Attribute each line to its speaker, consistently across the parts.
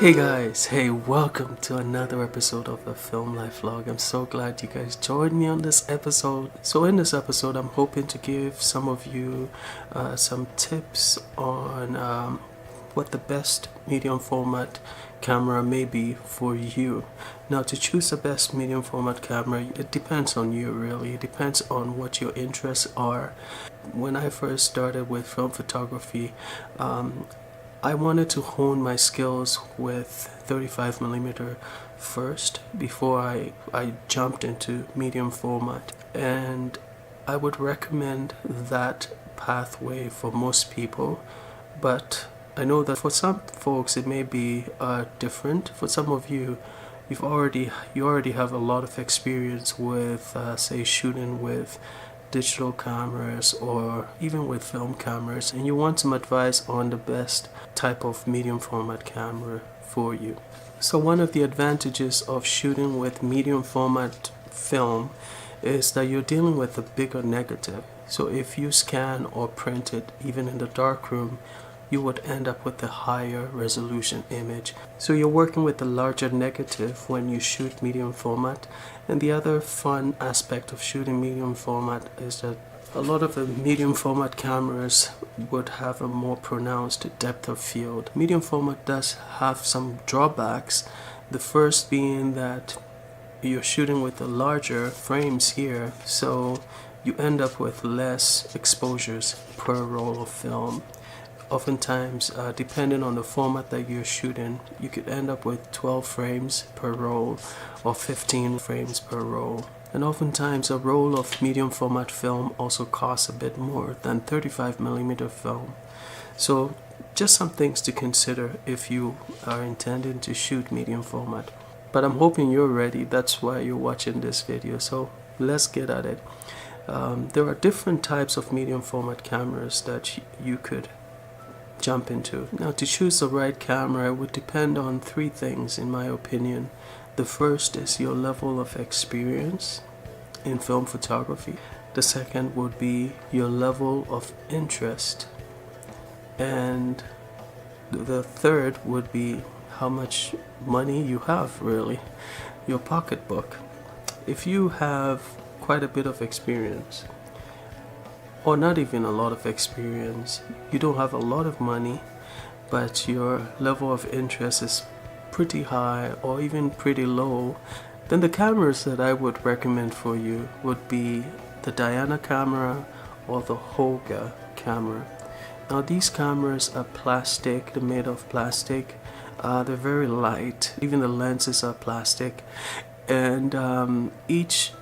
Speaker 1: Hey guys, hey, welcome to another episode of the Film Life Vlog. I'm so glad you guys joined me on this episode. So in this episode, I'm hoping to give some of you some tips on what the best medium format camera may be for you. Now, to choose the best medium format camera, it depends on you really. It depends on what your interests are. When I first started with film photography, I wanted to hone my skills with 35mm first before I jumped into medium format, and I would recommend that pathway for most people, but I know that for some folks it may be different. For some of you, you already have a lot of experience with say shooting with digital cameras or even with film cameras, and you want some advice on the best type of medium format camera for you. So one of the advantages of shooting with medium format film is that you're dealing with a bigger negative. So if you scan or print it even in the darkroom, you would end up with a higher resolution image. So you're working with a larger negative when you shoot medium format. And the other fun aspect of shooting medium format is that a lot of the medium format cameras would have a more pronounced depth of field. Medium format does have some drawbacks. The first being that you're shooting with the larger frames here, so you end up with less exposures per roll of film. Oftentimes, depending on the format that you're shooting, you could end up with 12 frames per roll or 15 frames per roll. And oftentimes a roll of medium format film also costs a bit more than 35mm film. So just some things to consider if you are intending to shoot medium format. But I'm hoping you're ready. That's why you're watching this video. So let's get at it. There are different types of medium format cameras that you could jump into. Now, to choose the right camera would depend on three things in my opinion. The first is your level of experience in film photography. The second would be your level of interest, and the third would be how much money you have, really, your pocketbook. If you have quite a bit of experience, or not even a lot of experience, you don't have a lot of money, but your level of interest is pretty high or even pretty low, then the cameras that I would recommend for you would be the Diana camera or the Holga camera. Now these cameras are plastic, they're made of plastic, they're very light, even the lenses are plastic, and each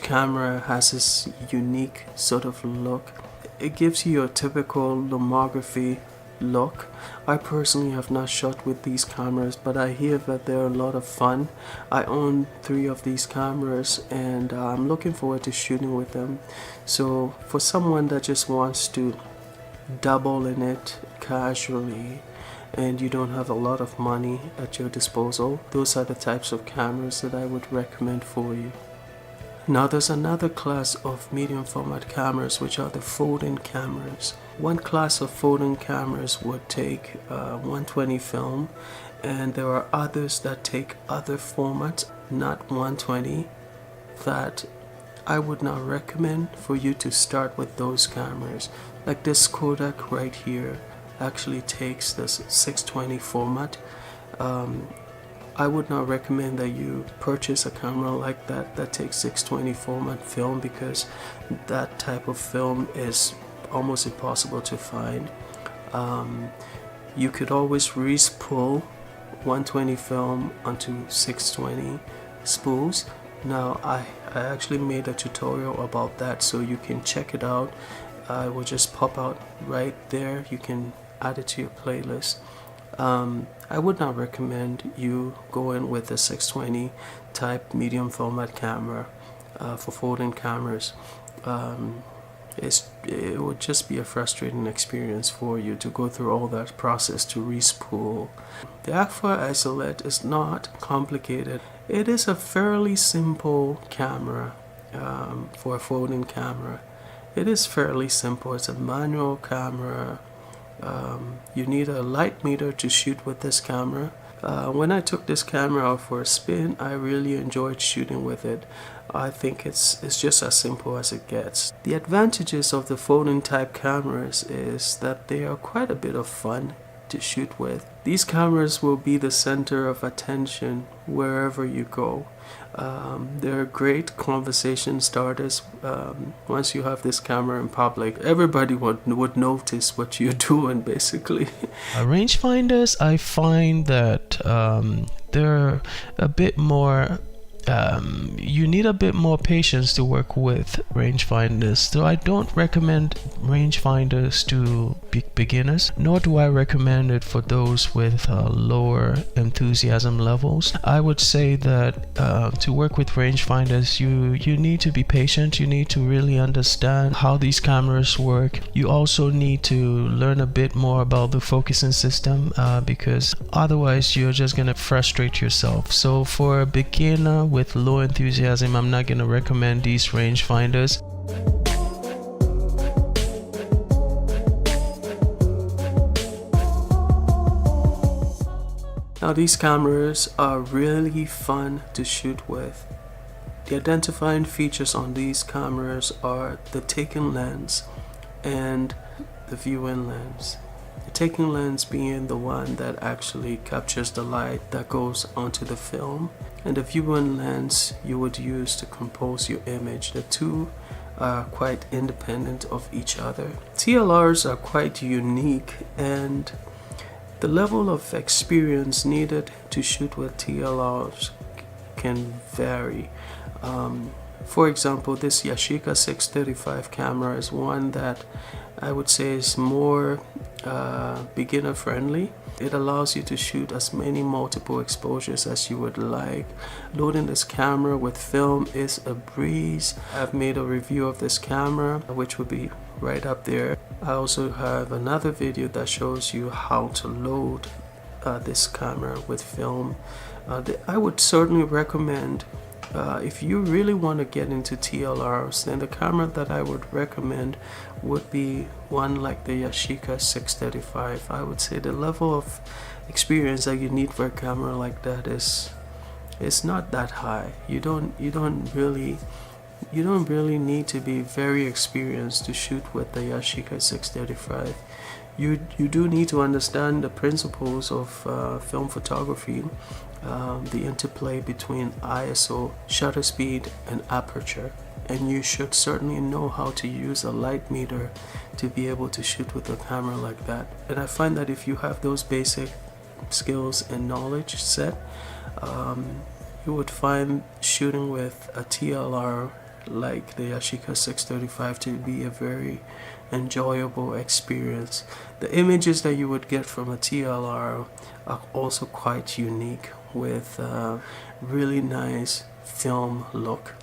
Speaker 1: camera has this unique sort of look. It gives you a typical lomography look. I personally have not shot with these cameras, but I hear that they're a lot of fun. I own 3 of these cameras, and I'm looking forward to shooting with them. So for someone that just wants to dabble in it casually and you don't have a lot of money at your disposal, those are the types of cameras that I would recommend for you. Now there's another class of medium format cameras, which are the folding cameras. One class of folding cameras would take 120 film, and there are others that take other formats, not 120, that I would not recommend for you to start with those cameras. Like this Kodak right here actually takes this 620 format. I would not recommend that you purchase a camera like that takes 620 format film, because that type of film is almost impossible to find. You could always re-spool 120 film onto 620 spools. Now I actually made a tutorial about that, so you can check it out. I will just pop out right there. You can add it to your playlist. I would not recommend you go in with a 620 type medium format camera for folding cameras. It would just be a frustrating experience for you to go through all that process to re-spool. The Agfa Isolette is not complicated. It is a fairly simple camera for a folding camera. It is fairly simple. It's a manual camera. You need a light meter to shoot with this camera. When I took this camera out for a spin, I really enjoyed shooting with it. I think it's just as simple as it gets. The advantages of the folding type cameras is that they are quite a bit of fun to shoot with. These cameras will be the center of attention wherever you go. They're great conversation starters. Once you have this camera in public, everybody would notice what you're doing, basically.
Speaker 2: Rangefinders, I find that they're a bit more you need a bit more patience to work with rangefinders. So I don't recommend rangefinders to beginners, nor do I recommend it for those with lower enthusiasm levels. I would say that to work with rangefinders, you need to be patient. You need to really understand how these cameras work. You also need to learn a bit more about the focusing system because otherwise you're just gonna frustrate yourself. So for a beginner with low enthusiasm, I'm not gonna recommend these rangefinders.
Speaker 1: Now these cameras are really fun to shoot with. The identifying features on these cameras are the taking lens and the viewing lens. The taking lens being the one that actually captures the light that goes onto the film, and the viewing lens you would use to compose your image. The two are quite independent of each other. TLRs are quite unique, and the level of experience needed to shoot with TLRs can vary. For example, this Yashica 635 camera is one that I would say is more beginner friendly. It allows you to shoot as many multiple exposures as you would like. Loading this camera with film is a breeze. I've made a review of this camera, which will be right up there. I also have another video that shows you how to load this camera with film. I would certainly recommend, if you really want to get into TLRs, then the camera that I would recommend would be one like the Yashica 635. I would say the level of experience that you need for a camera like that is not that high. You don't really need to be very experienced to shoot with the Yashica 635. You do need to understand the principles of film photography, the interplay between ISO, shutter speed, and aperture. And you should certainly know how to use a light meter to be able to shoot with a camera like that. And I find that if you have those basic skills and knowledge set, you would find shooting with a TLR like the Yashica 635 to be a very enjoyable experience. The images that you would get from a TLR are also quite unique, with a really nice film look.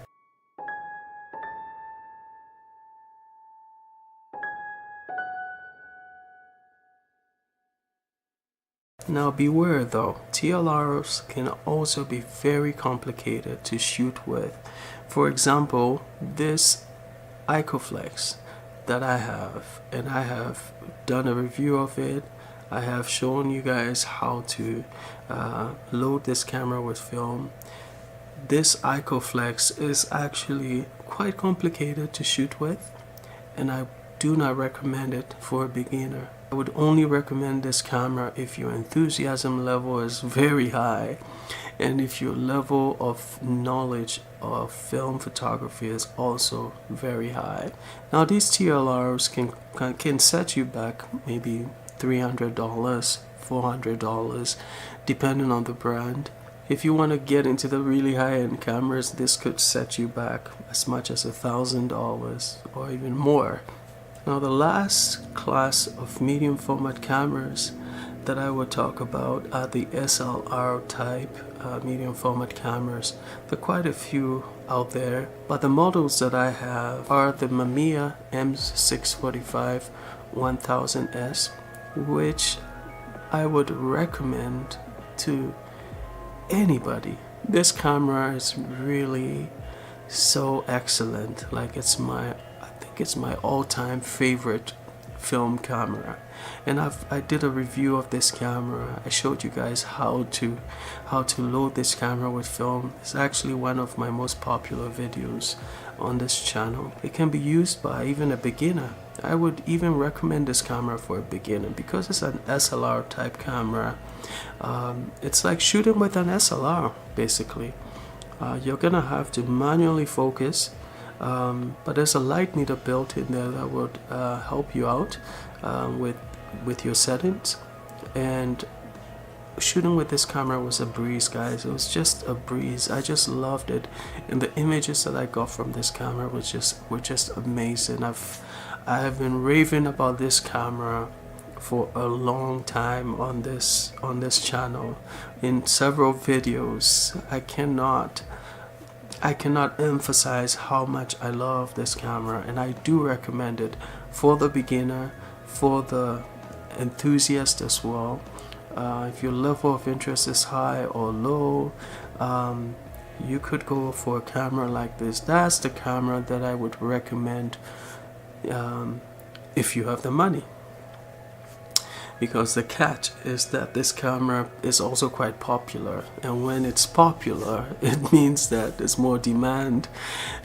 Speaker 1: Now beware though, TLRs can also be very complicated to shoot with. For example, this Icoflex that I have, and I have done a review of it. I have shown you guys how to load this camera with film. This Icoflex is actually quite complicated to shoot with, and I do not recommend it for a beginner. I would only recommend this camera if your enthusiasm level is very high and if your level of knowledge of film photography is also very high. Now these TLRs can set you back maybe $300, $400 depending on the brand. If you want to get into the really high-end cameras, this could set you back as much as $1,000 or even more. Now the last class of medium format cameras that I would talk about are the SLR type medium format cameras. There are quite a few out there, but the models that I have are the Mamiya M645 1000S, which I would recommend to anybody. This camera is really so excellent. Like it's my all-time favorite film camera, and I did a review of this camera. I showed you guys how to load this camera with film. It's actually one of my most popular videos on this channel. It can be used by even a beginner. I would even recommend this camera for a beginner because it's an SLR type camera. It's like shooting with an SLR basically. You're gonna have to manually focus, but there's a light meter built in there that would help you out with your settings. And shooting with this camera was a breeze, guys. It was just a breeze. I just loved it, and the images that I got from this camera were just amazing. I have been raving about this camera for a long time on this channel in several videos. I cannot emphasize how much I love this camera, and I do recommend it for the beginner, for the enthusiast as well. If your level of interest is high or low, you could go for a camera like this. That's the camera that I would recommend if you have the money. Because the catch is that this camera is also quite popular, and when it's popular, it means that there's more demand,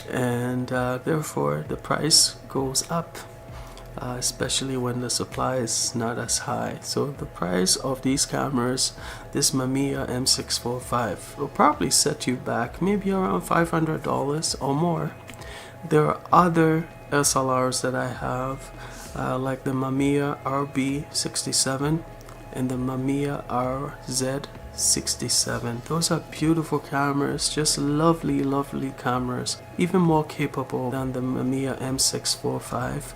Speaker 1: and therefore the price goes up, especially when the supply is not as high. So the price of these cameras, this Mamiya M645, will probably set you back maybe around $500 or more. There are other SLRs that I have, like the Mamiya RB67 and the Mamiya RZ67. Those are beautiful cameras, just lovely cameras, even more capable than the Mamiya M645.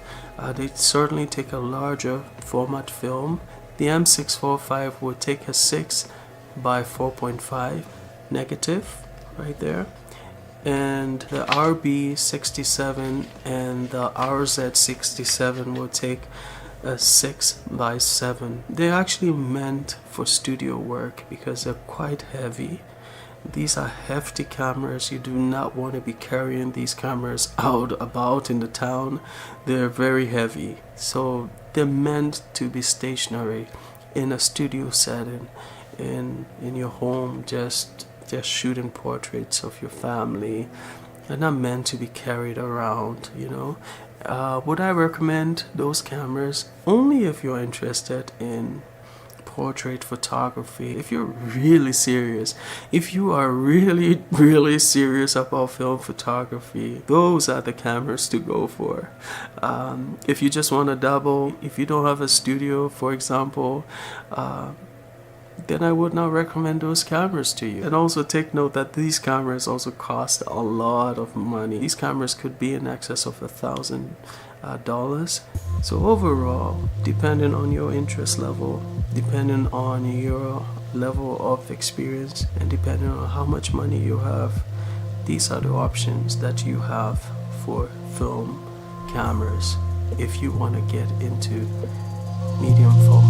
Speaker 1: They certainly take a larger format film. The M645 would take a 6 by 4.5 negative right there, and the RB67 and the RZ67 will take a 6 by 7. They're actually meant for studio work because they're quite heavy. These are hefty cameras. You do not want to be carrying these cameras out about in the town. They're very heavy, so they're meant to be stationary in a studio setting, in your home, just shooting portraits of your family. They're not meant to be carried around, you know. Would I recommend those cameras? Only if you're interested in portrait photography. If you're really serious, if you are really serious about film photography, those are the cameras to go for. If you just want to dabble, if you don't have a studio, for example, then I would not recommend those cameras to you. And also take note that these cameras also cost a lot of money. These cameras could be in excess of $1,000. So overall, depending on your interest level, depending on your level of experience, and depending on how much money you have, these are the options that you have for film cameras if you want to get into medium format.